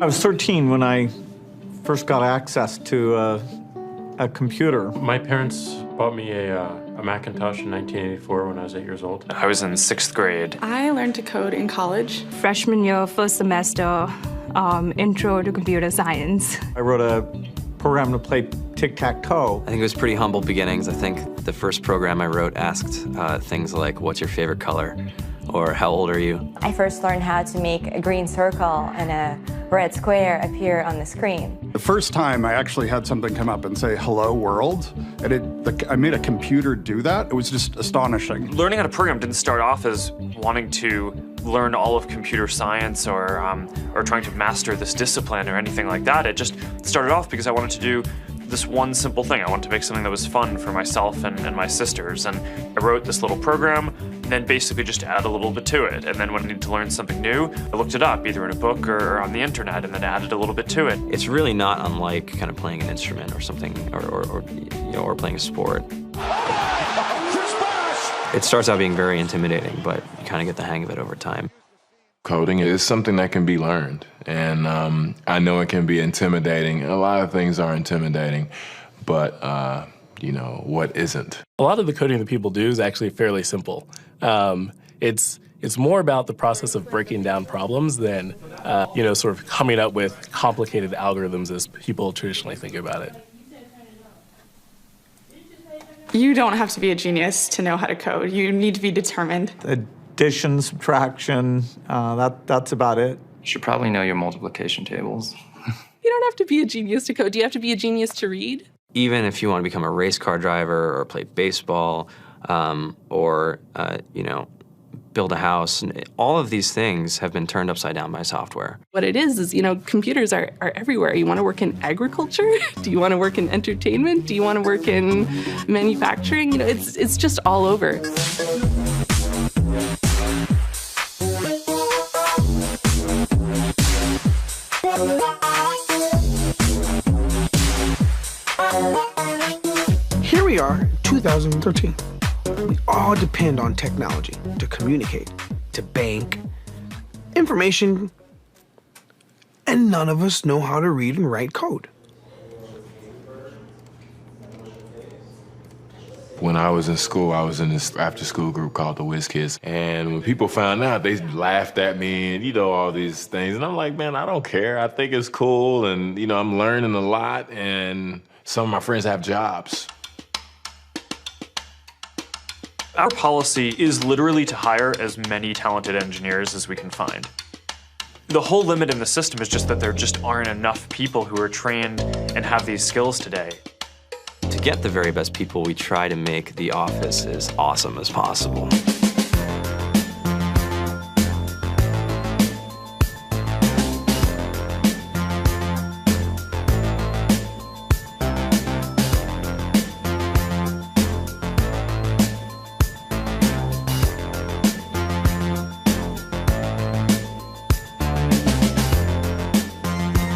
I was 13 when I first got access to a computer. My parents bought me a Macintosh in 1984 when I was 8 years old. I was in 6th grade. I learned to code in college. Freshman year, first semester, intro to computer science. I wrote a program to play tic-tac-toe. I think it was pretty humble beginnings. I think the first program I wrote asked things like, what's your favorite color? Or how old are you? I first learned how to make a green circle and a red square appear on the screen. The first time I actually had something come up and say, hello world, and I made a computer do that. It was just astonishing. Learning how to program didn't start off as wanting to learn all of computer science or trying to master this discipline or anything like that. It just started off because I wanted to do this one simple thing. I wanted to make something that was fun for myself and my sisters. And I wrote this little program, and then basically just add a little bit to it. And then when I needed to learn something new, I looked it up, either in a book or on the internet, and then added a little bit to it. It's really not unlike kind of playing an instrument or something, or playing a sport. It starts out being very intimidating, but you kind of get the hang of it over time. Coding is something that can be learned, and I know it can be intimidating. A lot of things are intimidating, but what isn't? A lot of the coding that people do is actually fairly simple. It's more about the process of breaking down problems than, sort of coming up with complicated algorithms as people traditionally think about it. You don't have to be a genius to know how to code. You need to be determined. Addition, subtraction, that's about it. You should probably know your multiplication tables. You don't have to be a genius to code. Do you have to be a genius to read? Even if you want to become a race car driver or play baseball or build a house, all of these things have been turned upside down by software. What it is, computers are everywhere. You want to work in agriculture? Do you want to work in entertainment? Do you want to work in manufacturing? It's just all over. Here we are, 2013. We all depend on technology to communicate, to bank, information, and none of us know how to read and write code. When I was in school, I was in this after-school group called the Whiz Kids. And when people found out, they laughed at me and, all these things. And I'm like, man, I don't care. I think it's cool. And, I'm learning a lot. And some of my friends have jobs. Our policy is literally to hire as many talented engineers as we can find. The whole limit in the system is just that there just aren't enough people who are trained and have these skills today. To get the very best people, we try to make the office as awesome as possible.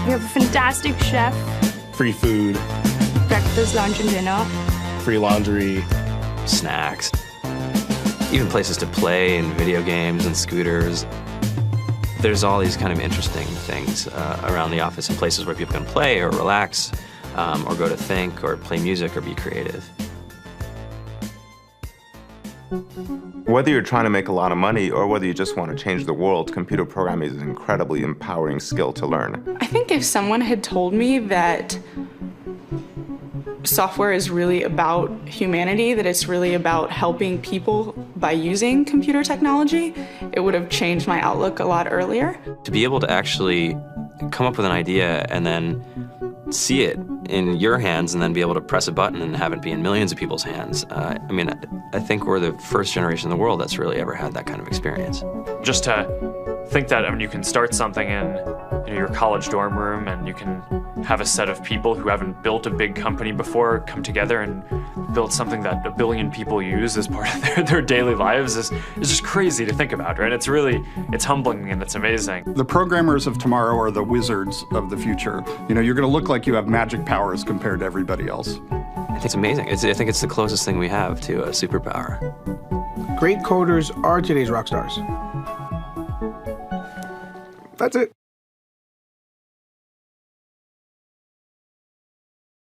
We have a fantastic chef. Free food, Breakfast, lunch, and dinner. free laundry, snacks, even places to play and video games and scooters. There's all these kind of interesting things around the office and places where people can play or relax or go to think or play music or be creative. Whether you're trying to make a lot of money or whether you just want to change the world, computer programming is an incredibly empowering skill to learn. I think if someone had told me that software is really about humanity, that it's really about helping people by using computer technology, it would have changed my outlook a lot earlier. To be able to actually come up with an idea and then see it in your hands and then be able to press a button and have it be in millions of people's hands. I think we're the first generation in the world that's really ever had that kind of experience. Just to think that you can start something in your college dorm room and you can have a set of people who haven't built a big company before come together and build something that 1 billion people use as part of their daily lives is just crazy to think about, right? It's humbling and it's amazing. The programmers of tomorrow are the wizards of the future. You're going to look like you have magic powers compared to everybody else. I think it's amazing. I think it's the closest thing we have to a superpower. Great coders are today's rock stars. That's it.